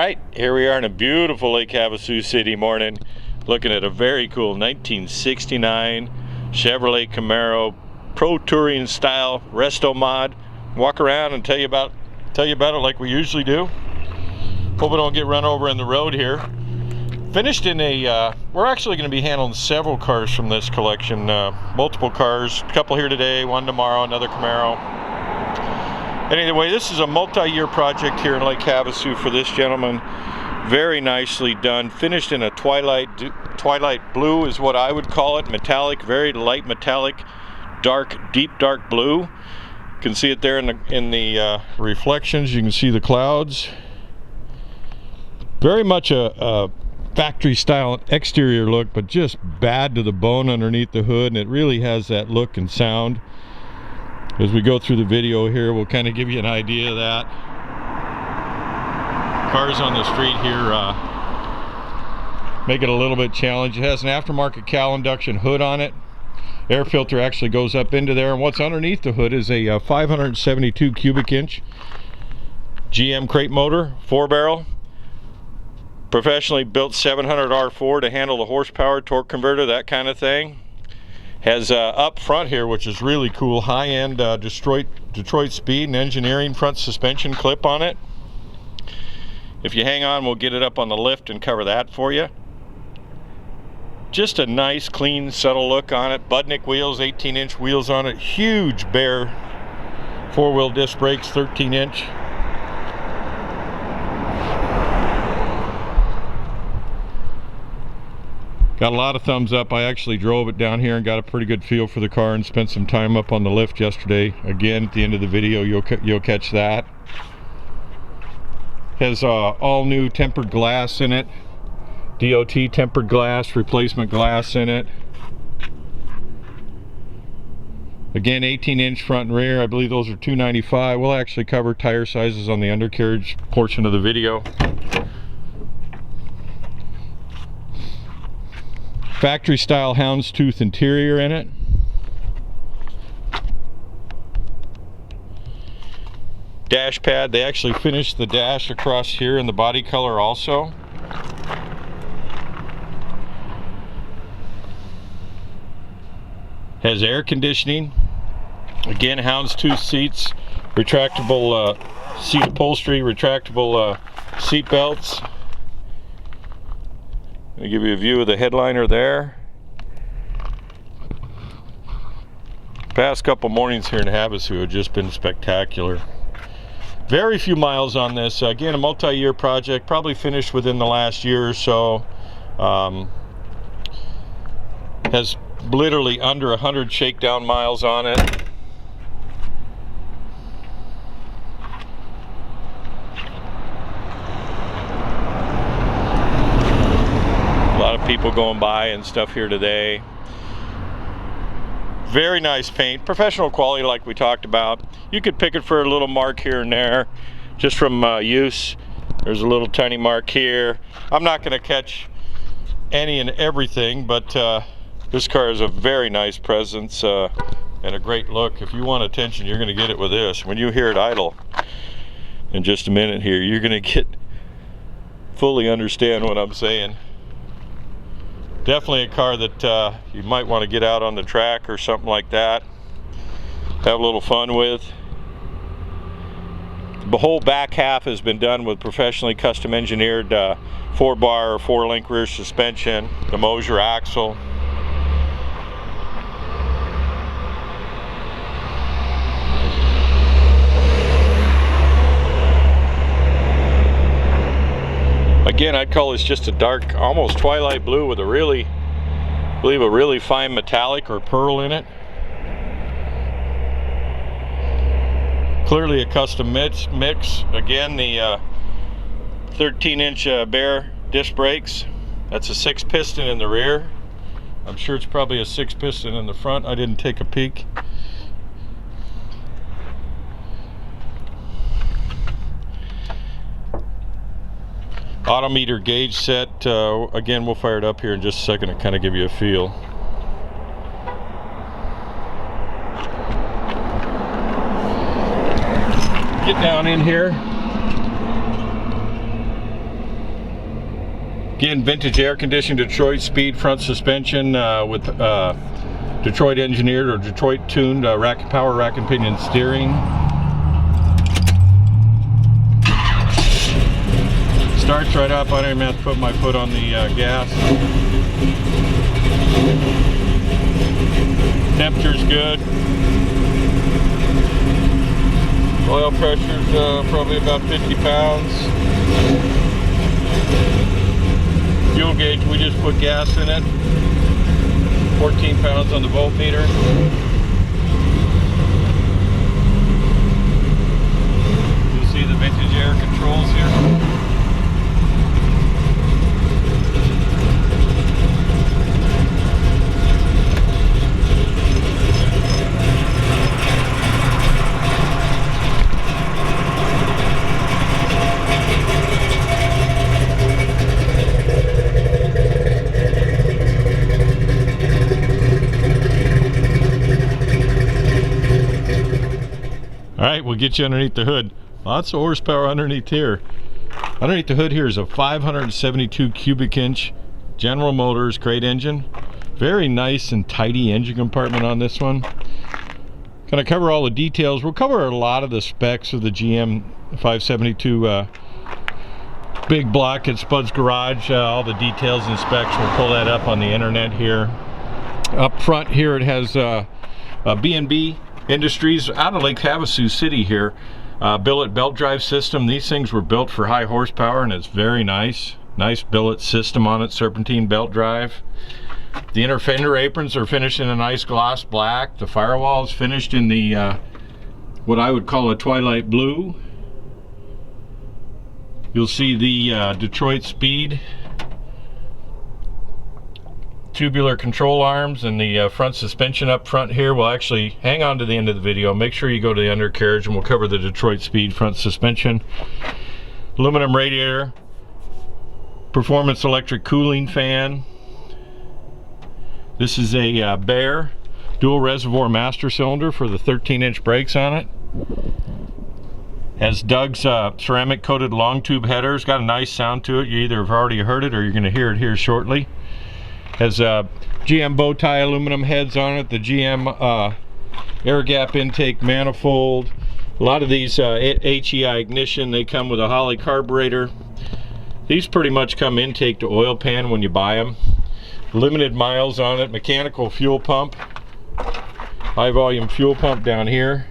Alright, here we are in a beautiful Lake Havasu City morning, looking at a very cool 1969 Chevrolet Camaro Pro Touring style Resto-Mod. Walk around and tell you about it like we usually do. Hope we don't get run over in the road here. Finished in a, we're actually going to be handling several cars from this collection, multiple cars, a couple here today, one tomorrow, another Camaro. Anyway, this is a multi-year project here in Lake Havasu for this gentleman. Very nicely done. Finished in a twilight blue is what I would call it. Metallic, very light metallic, deep dark blue. You can see it there in the reflections. You can see the clouds. Very much a factory style exterior look, but just bad to the bone underneath the hood, and it really has that look and sound. As we go through the video here, we'll kind of give you an idea of that. Cars on the street here make it a little bit challenging. It has an aftermarket Cal induction hood on it. Air filter actually goes up into there, and what's underneath the hood is a 572 cubic inch GM crate motor, 4-barrel. Professionally built 700 R4 to handle the horsepower, torque converter, that kind of thing. Has up front here, which is really cool, high-end Detroit speed and engineering front suspension clip on it. If you hang on, we'll get it up on the lift and cover that for you. Just a nice, clean, subtle look on it. Budnik wheels, 18-inch wheels on it. Huge bare four-wheel disc brakes, 13-inch. Got a lot of thumbs up. I actually drove it down here and got a pretty good feel for the car and spent some time up on the lift yesterday. Again, at the end of the video, you'll catch that. Has all new tempered glass in it. DOT tempered glass, replacement glass in it. Again, 18-inch front and rear. I believe those are $295. We'll actually cover tire sizes on the undercarriage portion of the video. Factory style houndstooth interior in it. Dash pad, they actually finished the dash across here in the body color also. Has air conditioning. Again, houndstooth seats, retractable seat upholstery, retractable seat belts. I'll give you a view of the headliner there. Past couple mornings here in Havasu have just been spectacular. Very few miles on this. Again, a multi-year project, probably finished within the last year or so. Has literally under 100 shakedown miles on it. People going by and stuff here today. Very nice paint, professional quality like we talked about. You could pick it for a little mark here and there just from use. There's a little tiny mark here. I'm not going to catch any and everything, but this car has a very nice presence and a great look. If you want attention, you're going to get it with this. When you hear it idle in just a minute here, you're going to fully understand what I'm saying. Definitely a car that you might want to get out on the track or something like that, have a little fun with. The whole back half has been done with professionally custom engineered 4-bar or 4-link rear suspension, the Mosier axle. Again, I'd call this just a dark, almost twilight blue with a really, I believe a really fine metallic or pearl in it. Clearly a custom mix. Again, the 13-inch bare disc brakes. That's a 6-piston in the rear. I'm sure it's probably a 6-piston in the front. I didn't take a peek. Odometer gauge set, again we'll fire it up here in just a second to kind of give you a feel. Get down in here. Again, vintage air conditioned Detroit speed front suspension with Detroit engineered or Detroit tuned power rack and pinion steering. Starts right up. I don't even have to put my foot on the gas. Temperature's good. Oil pressure's probably about 50 pounds. Fuel gauge, we just put gas in it. 14 pounds on the voltmeter. You'll see the vintage air controls here. Alright, we'll get you underneath the hood. Lots of horsepower underneath here. Underneath the hood here is a 572 cubic inch General Motors crate engine. Very nice and tidy engine compartment on this one. Gonna cover all the details. We'll cover a lot of the specs of the GM 572 big block at Spud's Garage. All the details and specs, we'll pull that up on the internet here. Up front here it has a B&B Industries out of Lake Havasu City here. Billet belt drive system. These things were built for high horsepower and it's very nice. Nice billet system on it, serpentine belt drive. The inner fender aprons are finished in a nice gloss black. The firewall is finished in the what I would call a twilight blue. You'll see the Detroit speed tubular control arms and the front suspension up front here. We'll actually hang on to the end of the video. Make sure you go to the undercarriage and we'll cover the Detroit speed front suspension. Aluminum radiator, performance electric cooling fan. This is a Bear dual reservoir master cylinder for the 13-inch brakes on it. Has Doug's ceramic coated long tube headers. Got a nice sound to it. You either have already heard it or you're going to hear it here shortly. Has GM bow tie aluminum heads on it, the GM air gap intake manifold. A lot of these HEI ignition, they come with a Holley carburetor. These pretty much come intake to oil pan when you buy them. Limited miles on it, mechanical fuel pump. High volume fuel pump down here.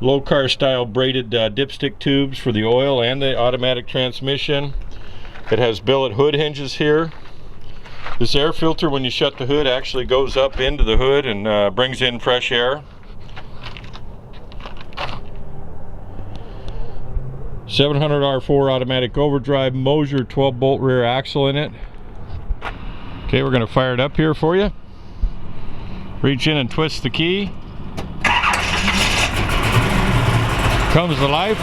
Low car style braided dipstick tubes for the oil and the automatic transmission. It has billet hood hinges here. This air filter, when you shut the hood, actually goes up into the hood and brings in fresh air. 700 R4 automatic overdrive, Mosier 12-bolt rear axle in it. Okay, we're going to fire it up here for you. Reach in and twist the key. Comes to life.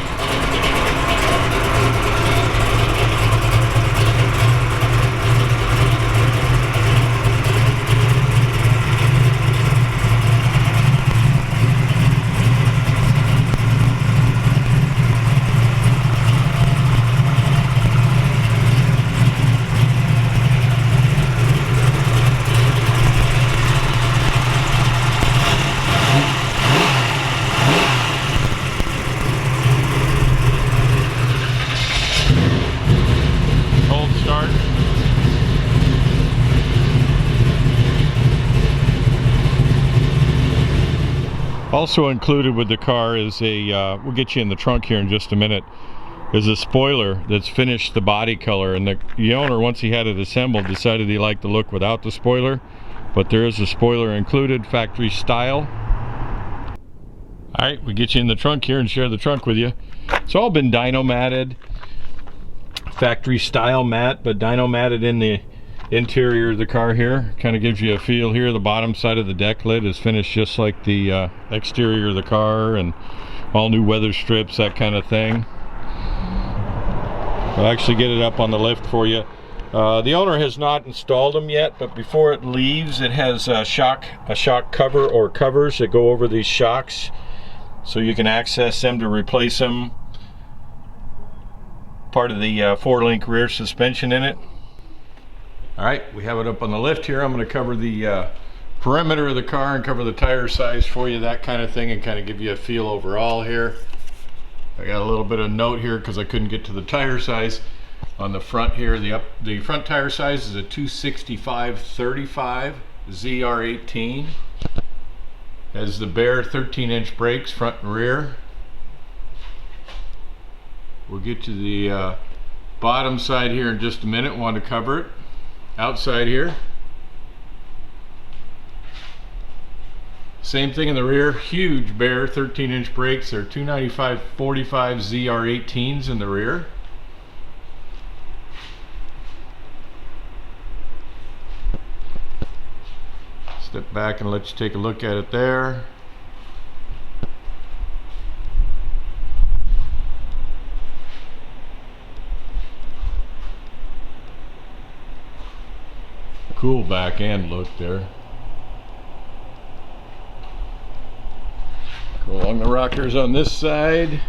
Also included with the car is a, we'll get you in the trunk here in just a minute, is a spoiler that's finished the body color. And the owner, once he had it assembled, decided he liked the look without the spoiler. But there is a spoiler included, factory style. Alright, we get you in the trunk here and share the trunk with you. It's all been dyno matted. Factory style matte, but dyno matted in the interior of the car here. Kind of gives you a feel here. The bottom side of the deck lid is finished just like the exterior of the car, and all new weather strips, that kind of thing. I'll actually get it up on the lift for you. The owner has not installed them yet, but before it leaves, it has a shock cover or covers that go over these shocks, so you can access them to replace them. part of the 4-link rear suspension in it. All right, we have it up on the lift here. I'm going to cover the perimeter of the car and cover the tire size for you, that kind of thing, and kind of give you a feel overall here. I got a little bit of note here because I couldn't get to the tire size. On the front here, the front tire size is a 265/35 ZR18. Has the bare 13-inch brakes, front and rear. We'll get to the bottom side here in just a minute. Want to cover it. Outside here, same thing in the rear. Huge bare 13-inch brakes. They're 295/45 ZR18s in the rear. Step back and let you take a look at it there. Cool back end look there. Go along the rockers on this side.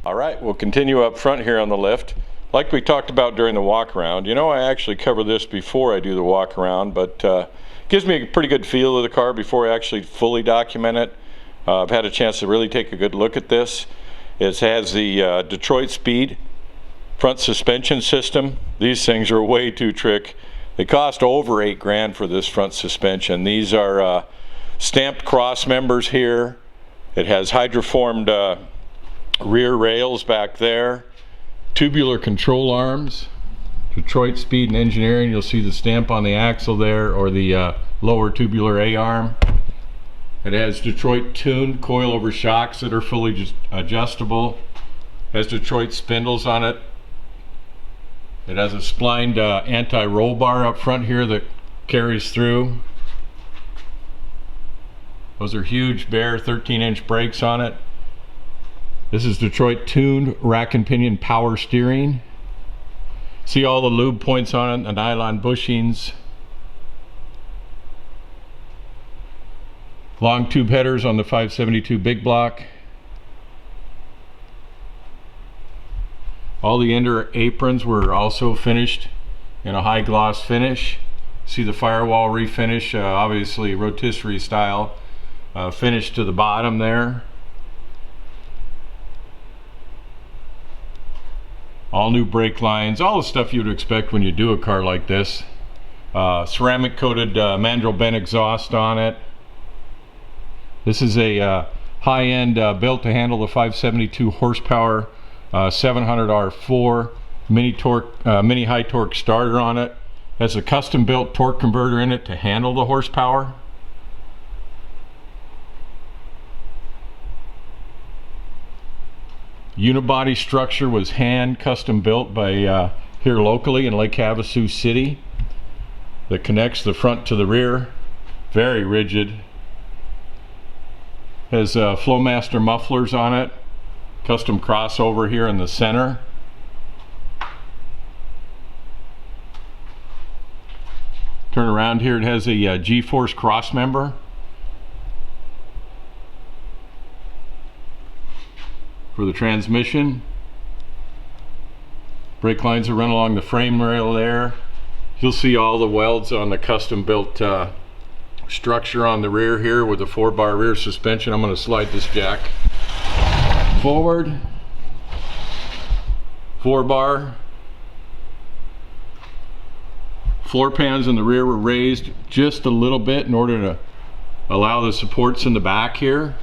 All right, we'll continue up front here on the lift. Like we talked about during the walk around, you know, I actually cover this before I do the walk around, but gives me a pretty good feel of the car before I actually fully document it. I've had a chance to really take a good look at this. It has the Detroit Speed front suspension system. These things are way too trick. They cost over $8,000 for this front suspension. These are stamped cross members here. It has hydroformed rear rails back there, tubular control arms, Detroit Speed and Engineering. You'll see the stamp on the axle there, or the lower tubular A-arm. It has Detroit tuned coilover shocks that are fully just adjustable. It has Detroit spindles on it. It has a splined anti-roll bar up front here that carries through. Those are huge bare 13-inch brakes on it. This is Detroit tuned rack and pinion power steering. See all the lube points on it, the nylon bushings. Long tube headers on the 572 big block. All the inner aprons were also finished in a high gloss finish. See the firewall refinish, obviously rotisserie style finish to the bottom there. All new brake lines, all the stuff you would expect when you do a car like this. Ceramic coated mandrel bent exhaust on it. This is a high-end built to handle the 572 horsepower 700R4 mini high torque starter on it. Has a custom built torque converter in it to handle the horsepower. Unibody structure was hand custom built by here locally in Lake Havasu City, that connects the front to the rear. Very rigid. Has Flowmaster mufflers on it. Custom crossover here in the center. Turn around here, it has a G-force cross member. For the transmission. Brake lines are run along the frame rail there. You'll see all the welds on the custom built structure on the rear here with the 4-bar rear suspension. I'm going to slide this jack forward. 4-bar. Floor pans in the rear were raised just a little bit in order to allow the supports in the back here.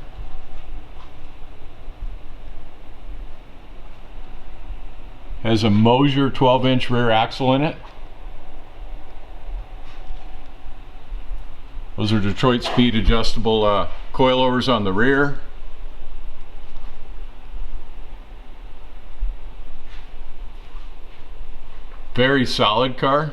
Has a Mosier 12-inch rear axle in it. Those are Detroit Speed adjustable coilovers on the rear. Very solid car.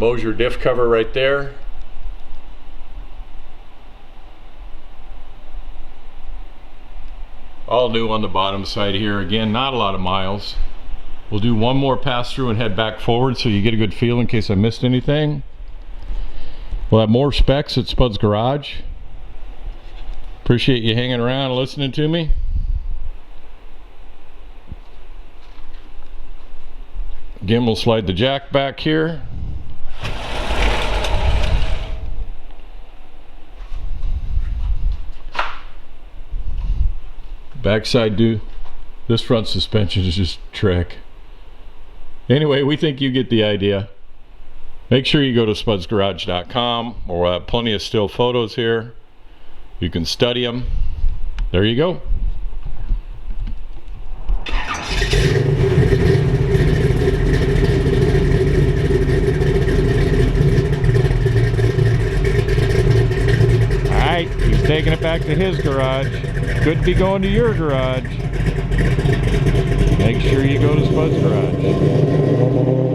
Mosier diff cover right there. All new on the bottom side here. Again, not a lot of miles. We'll do one more pass through and head back forward so you get a good feel in case I missed anything. We'll have more specs at Spud's Garage. Appreciate you hanging around and listening to me. Again, we'll slide the jack back here. Backside this front suspension is just trick. Anyway, we think you get the idea. Make sure you go to spudsgarage.com, or we'll have plenty of still photos here. You can study them. There you go. Alright, he's taking it back to his garage. Could be going to your garage. Make sure you go to Spud's Garage.